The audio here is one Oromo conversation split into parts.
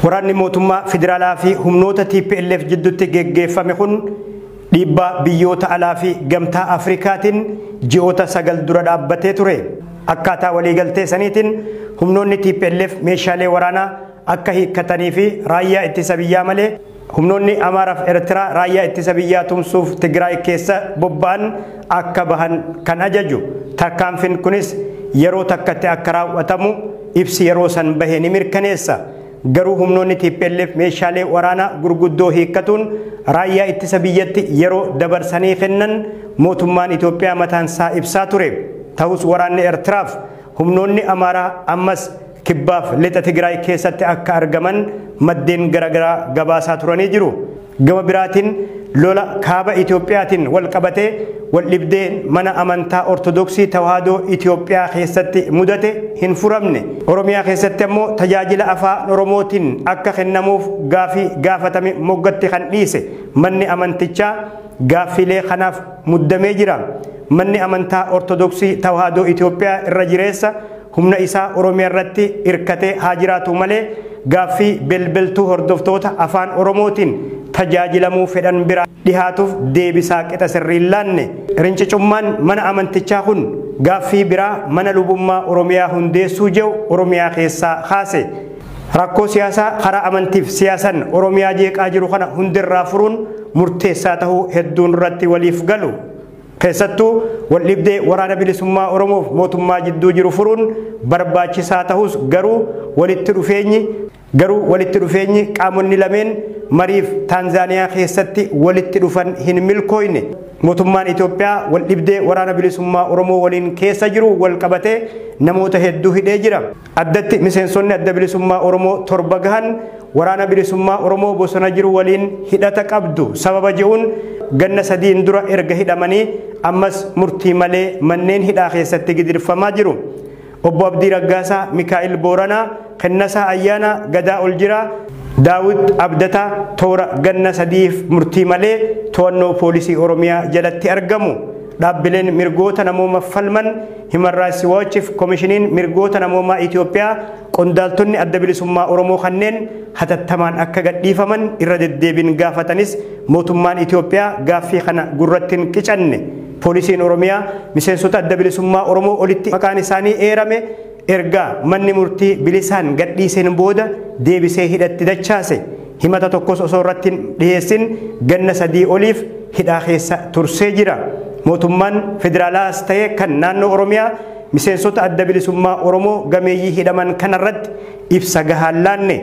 Waraanni mootummaa federaalaa fi humnoota TPLF jidduutti geggeeffame kun dhiibbaa biyyoota alaa fi gamtaa Afrikaatiin ji'oota 9 dura dhaabbatee ture. Akkaataa waliigaltee saniitiin humnoonni TPLF meeshaalee waraanaa akka hiikkatanii fi raayyaa ittisa biyyaa malee humnoonni Amaaraa fi Eertiraa raayyaa ittisa biyyaa tumsuuf Tigraay keessa bobba'an akka bahan kan ajaju. Tarkaanfiin kunis yeroo takkatti akka raawwatamu ibsi yeroo san bahee ni mirkaneessa. Garuu humnoonni TPLF meeshaalee waraanaa gurguddoo hiikkatuun raayyaa ittisa biyyatti yeroo dabarsanii kennan mootummaan Itoophiyaa mataan isaa ibsaa ture. Ta'us waraanni Eertiraaf humnoonni Amaaraa ammas kibbaaf lixa Tigraay keessatti akka argaman maddeen garaagaraa gabaasaa turanii jiru. Gama biraatiin lola kaaba Itoophiyaatiin wal qabatee wal dhibdeen mana amantaa Ortodoksii Tawaahidoo Itoophiyaa keessatti mudate hin furamne. Oromiyaa keessatti ammoo tajaajila afaan Oromootiin akka kennamuuf gaafii gaafatame moggatti kan dhiise manni amantichaa gaaffiilee kanaaf muddamee jira. Manni amantaa Ortodoksii Tawaahidoo Itoophiyaa irra jireessa humna isaa Oromiyaa irratti hirkatee haa jiraatu malee gaaffii belbeltuu hordoftoota afaan Oromootiin tajaajilamuu fedhan bira dhihaatuuf deebisaa qixa sirriin laanne. Rincicummaan mana amantichaa kun gaaffii biraa mana lubummaa Oromiyaa hundeessuu jedhu Oromiyaa keessaa kaase. Rakkoo siyaasaa karaa amantiif siyaasan Oromiyaa jeeqaa jiru kana hundirraa furuun murteessaa tahuu hedduun irratti waliif galu. Keessattuu wal dhibdee waraana bilisummaa Oromoof mootummaa jidduu jiru furuun barbaachisaa tahus garuu walitti dhufeenyi qaamonni lameen mariif Taanzaaniyaa keessatti walitti dhufan hin milkooyne. Mootummaan Itoophiyaa wal dhibdee waraana bilisummaa Oromoo waliin keessa jiru wal qabatee namoota hedduu hidhee jira. Addatti miseensonni adda bilisummaa Oromoo 7 gahan waraana bilisummaa Oromoo bosona jiru waliin hidhata qabdu sababa je'uun ganna 3 dura erga hidhamanii ammas murtii malee manneen hidhaa keessatti gidirfamaa jiru. Obbo Abdii Raggaasaa, Mikaa'el Booranaa, Kennasaa Ayyaanaa, Gadaa Oljiraa, Daawit Abdataa toora ganna 3 murtii malee to'annoo poolisii Oromiyaa jalatti argamu. Dhaabbileen mirgoota namoomaa falman Human Rights Watch fi Komishiniin mirgoota namoomaa Itoophiyaa qondaaltonni adda bilisummaa Oromoo kanneen hatattamaan akka gadhiifaman irra deddeebiin gaafatanis mootummaan Itoophiyaa gaaffii kana gurratti hin qicanne. Poolisiin Oromiyaa miseensota adda bilisummaa Oromoo olitti maqaan isaanii eerame erga manni murtii bilisaan gadhiiseen booda deebisee hidhatti dachaase. Himata tokkos osoo irratti dhiyeessin ganna 3 oliif hidhaa keessa tursee jira. Mootummaan federaalaas ta'ee kan naannoo Oromiyaa miseensota adda bilisummaa Oromoo gameeyyii hidhaman kanarratti ibsa gahaan laanne.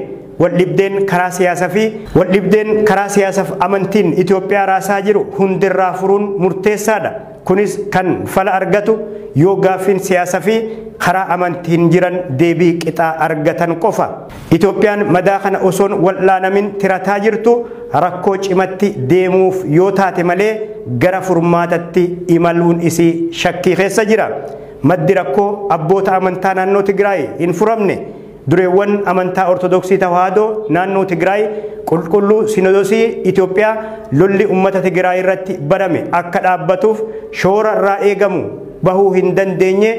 Waldhibdeen karaa siyaasaaf amantiin Itoophiyaa raasaa jiru hundirraa furuun murteessaadha. Kunis kan fala argatu yoo gaaffiin siyaasaa fi karaa amantiin jiran deebii qixaa argatan qofa. Itoophiyaan madaa kana osoon wal'aanamin tirataa jirtu rakkoo cimatti deemuuf yoo taate malee gara furmaatatti imaluun isii shakkii keessa jira. Maddi rakkoo abboota amantaa naannoo Tigraay hin furamne. Dureewwan amantaa Ortodoksii Tawaahidoo naannoo Tigraay qulqulluu Sinodosii Itoophiyaa lolli uummata Tigraay irratti baname akka dhaabbatuuf shoora irraa eegamu bahuu hin dandeenye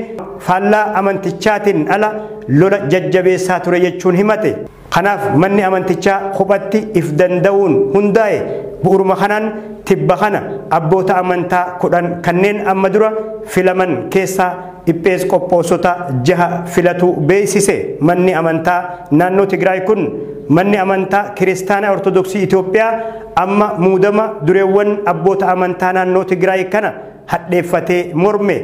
faallaa amantichaatiin ala lola jajjabeessaa ture jechuun himate. Kanaaf manni amantichaa kophatti if danda'uun hundaa'e bu'uuruma kanaan tibba kana abboota amantaa 10 kanneen amma dura filaman keessaa Iphees qophoosota 6 filatu beeksise. Manni amantaa naannoo Tigraay kun manni amantaa Kiristaanaa Ortodoksii Itoophiyaa amma muudama dureewwan abboota amantaa naannoo Tigraay kana hadheeffatee morme.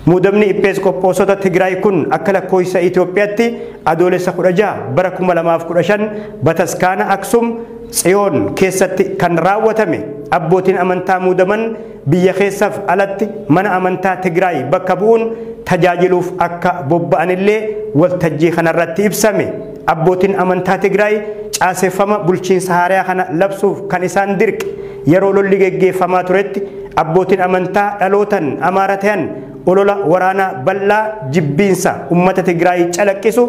Muudamni Iphees qophoosota Tigraay kun akka lakkoofsa Itoophiyaatti adoolessa 16 bara 2015 Bataskaana Aksum Tsiyoon keessatti kan raawwatame. Abbootiin amantaa muudaman biyya keessaaf alatti mana amantaa Tigraay bakka bu'uun tajaajiluuf akka bobba'anillee waltajjii kanarratti ibsame. Abbootiin amantaa Tigraay caaseffama bulchiinsa haaraa kana labsuuf kan isaan dirqe yeroo lolli geggeeffamaa turetti abbootiin amantaa dhalootan Amaara ta'an olola waraanaa bal'aa jibbiinsa uummata Tigraay calaqqisu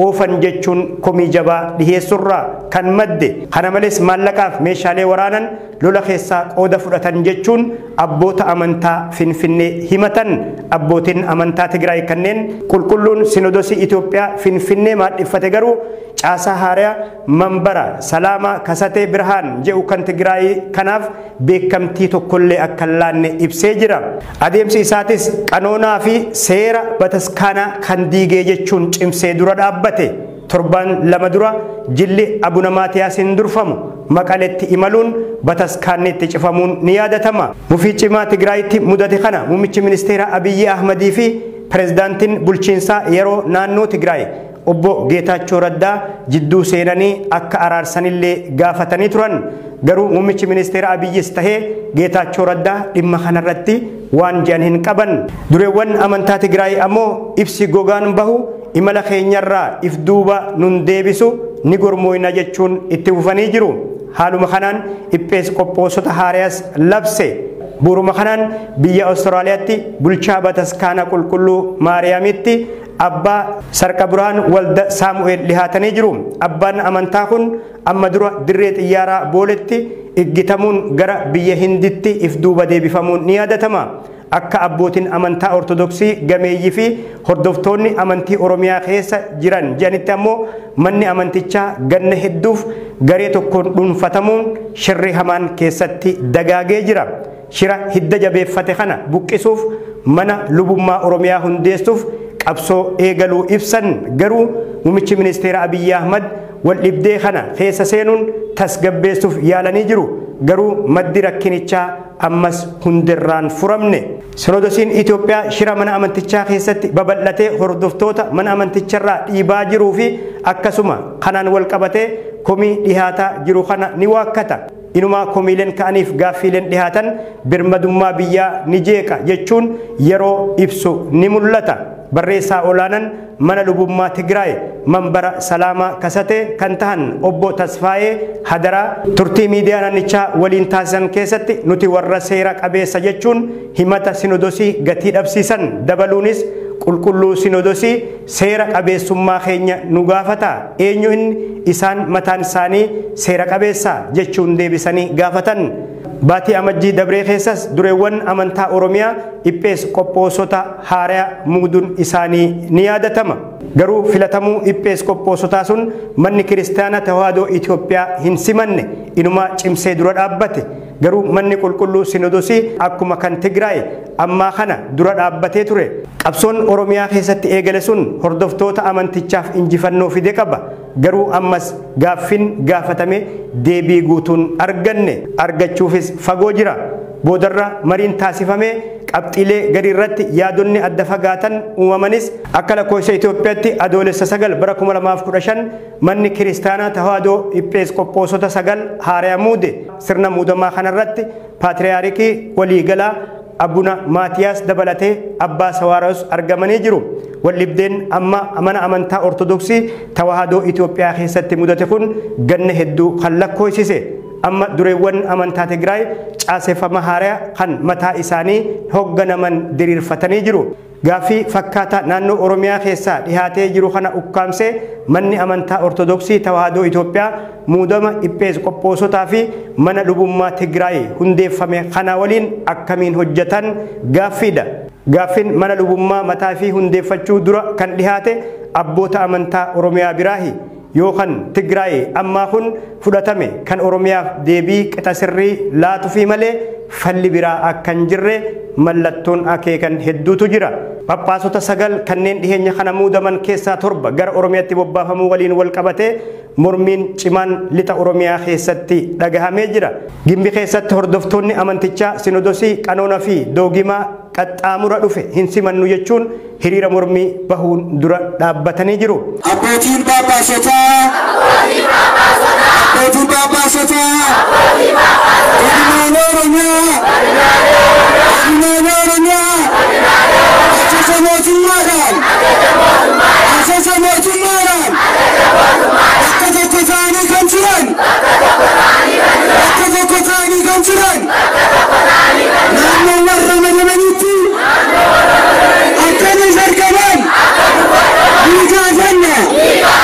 oofan jechuun komii jabaa dhiheessurraa kan madde. Kana malees maallaqaaf meeshaalee waraanan lola keessaa qooda fudhatan jechuun abboota amantaa Finfinnee himatan. Abbootiin amantaa Tigraay kanneen qulqulluun Sinodosii Itoophiyaa Finfinnee maadhiffate garuu caasaa haaraa manbara Salaamaa Kasatee Birhaan jedhu kan Tigraay kanaaf beekamtii tokkollee akka hin laanne ibsee jira. Adeemsi isaatis qanoonaa fi seera bataskaanaa kan diigee jechuun cimsee dura dhaabbate. Torban lama dura jilli Abuna Maatiyaasiin durfamu Maqaletti imaluun bataskaanni itti cifamuun ni yaadatama. Mufii cimaa Tigraayitti mudate kana muummichi ministeera Abiyyi Ahmadii fi pirezidaantiin bulchiinsaa yeroo naannoo Tigraay obbo Geetaachoo Raddaa jidduu seenanii akka araarsanillee gaafatanii turan. Garuu muummichi ministeera Abiyyis tahee Geetaachoo Raddaa dhimma kanarratti waan jedhan hin qaban. Dureewwan amantaa Tigraay ammoo ibsi gogaan bahu imala keenyarraa if duuba nun deebisu ni gormooyna jechuun itti fufanii jiru. Haaluma kanaan iphees qophoosota haaraas labse. Buuruma kanaan biyya Awustiraaliyaatti bulchaa bataskaana qulqulluu Maariyaamitti Abbaa Sarqa Birhaan Walda Saamu'eel dhihaatanii jiru. Abbaan amantaa kun amma dura dirree xiyyaaraa Booletti iggitamuun gara biyya Hinditti if duuba deebifamuun ni yaadatama. Akka abbootiin amantaa Ortodoksii gameeyyii fi hordoftoonni amantii Oromiyaa keessa jiran jedhanitti ammoo manni amantichaa ganna hedduuf garee tokkoon dhuunfatamuun shirri hamaan keessatti dagaagee jira. Shira hidda jabeeffate kana buqqisuuf mana lubummaa Oromiyaa hundeessuuf qabsoo eegaluu ibsan. Garuu muummichi ministeera Abiyyi Ahmad wal dhibdee kana keessa seenuun tasgabbeessuuf yaalanii jiru. Garuu maddi rakkinichaa ammas hundirraan furamne. Sinodosiin Itoophiyaa shira mana amantichaa keessatti babal'atee hordoftoota mana amanticharraa dhiibaa jiruu fi akkasuma kanaan wal qabatee komii dhihaataa jiru kana ni waakkata. Inumaa komiileen ka'aniif gaaffiileen dhihaatan birmadummaa biyyaa ni jeeqa jechuun yeroo ibsu ni mul'ata. Barreessaa olaanaan mana lubummaa Tigraay manbara Salaamaa Kasatee kan tahan obbo Tasfaayee Hadaraa turtii miidiyaa naannichaa waliin taasisan keessatti nuti warra seera qabeessa jechuun himata Sinodosii gatii dhabsiisan. Dabaluunis qulqulluu Sinodosii seera qabeessummaa keenya nu gaafata. Eenyu inni? Isaan mataan isaanii seera qabeessa jechuun deebisanii gaafatan. Baatii amajjii dabree keessas dureewwan amantaa Oromiyaa iphees qophoosota haaraa muuduun isaanii ni yaadatama. Garuu filatamuu iphees qophoosotaa sun manni kiristaanaa Tawaahidoo Itoophiyaa hin simanne. Inumaa cimsee dura dhaabbate. Garuu manni qulqulluu Sinodosii akkuma kan Tigraay ammaa kana dura dhaabbatee ture. Qabsoon Oromiyaa keessatti eegale sun hordoftoota amantichaaf injifannoo fide qaba. Garuu ammas gaaffin gaafatame deebii guutuun arganne. Argachuufis fagoo jira. Boodarra mariin taasifamee qabxiilee gadi irratti yaadonni adda fagaatan uumamanis akka lakkoofsa Itoophiyaatti adoolessa 9 bara 2015 manni kiristaanaa Tawaahidoo iphees qophoosota 9 haaraa muude. Sirna muudamaa kanarratti paatriyaarikii waliigalaa Abuna Maatiyaas dabalatee Abbaa Sawaaros argamanii jiru. Waldhibdeen amma mana amantaa Ortodoksii Tawaahidoo Itoophiyaa keessatti mudate kun ganna hedduu kan lakkoofsise. Amma dureewwan amantaa Tigraay caaseffama haaraa kan mataa isaanii hogganaman diriirfatanii jiru. Gaaffii fakkaataa naannoo Oromiyaa keessaa dhihaatee jiru kana ukkaamsee manni amantaa Ortodoksii Tawaahidoo Itoophiyaa muudama iphees qophoosotaa fi mana lubummaa Tigraay hundeeffame kana waliin akkamiin hojjetan gaaffiidha. Gaaffiin mana lubummaa mataa fi hundeeffachuu dura kan dhihaate abboota amantaa Oromiyaa biraahi. Yookaan Tigraay ammaa kun fudhatame kan Oromiyaaf deebii qixa sirrii laatu fi malee falli biraa akka hin jirre mallattoon akeekan hedduutu jira. Phaaphaasota 9 kanneen dhiheenya kana muudaman keessaa 7 gara Oromiyaatti bobbaafamuu waliin wal qabatee mormiin cimaan lixa Oromiyaa keessatti dhagahamee jira. Gimbi keessatti hordoftoonni amantichaa Sinodosii qanoona fi doogimaa qaxxaamura dhufe hin simannu jechuun hiriira mormii bahuun dura dhaabbatanii jiru. Abbootiin Phaaphaasota Ika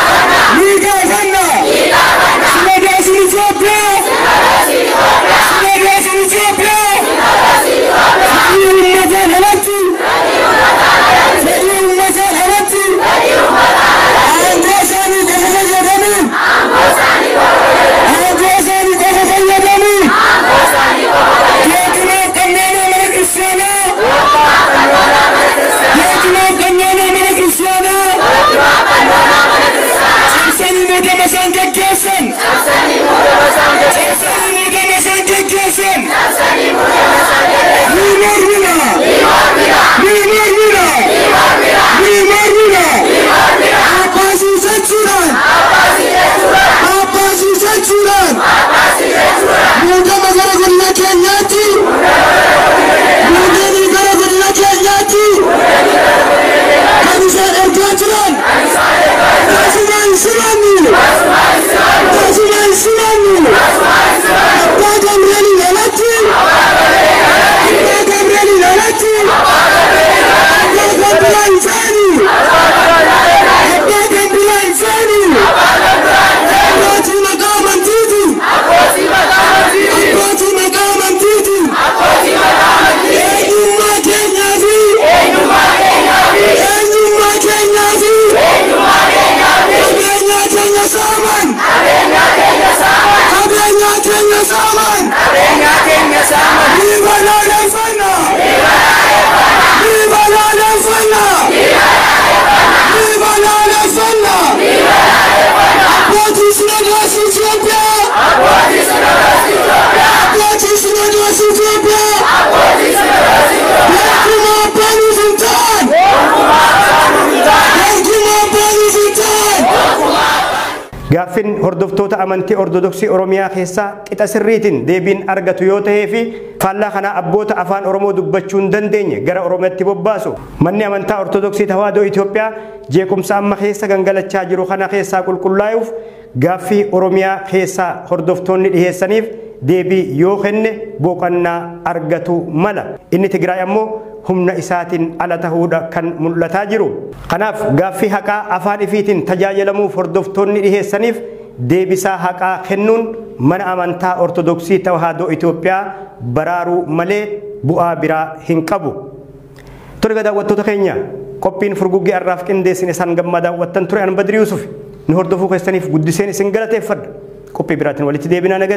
Sanggegessen! Gaaffin hordoftoota amantii Ortodoksii Oromiyaa keessaa qixa sirriitiin deebiin argatu yoo ta'ee fi faallaa kana abboota afaan Oromoo dubbachuu hin dandeenye gara Oromootti bobbaasu. Manni amantaa Ortodoksii Tawaahidoo Itoophiyaa jeequmsa amma keessa gangalachaa jiru kana keessaa qulqullaa'uuf gaaffii Oromiyaa keessaa hordoftoonni dhiheessaniif deebii yoo kenne boqonnaa argatu mala. Inni Tigraay ammoo humna isaatiin ala tahuudha kan mul'ataa jiru. Kanaaf gaaffii haqaa afaan ifiitiin tajaajilamuuf hordoftoonni dhiheessaniif deebisaa haqaa kennuun mana amantaa Ortodoksii Tawaahidoo Itoophiyaa baraaruu malee bu'aa biraa hin qabu. Tole daawwattoota keenya qophiin furguggee arraaf qindeessine isaan gammadaa daawwattan ture an Badri Yusuf nu hordofuu keessaniif guddiseen isin galateeffadha. Qophii biraatiin walitti deebinaa nagaa.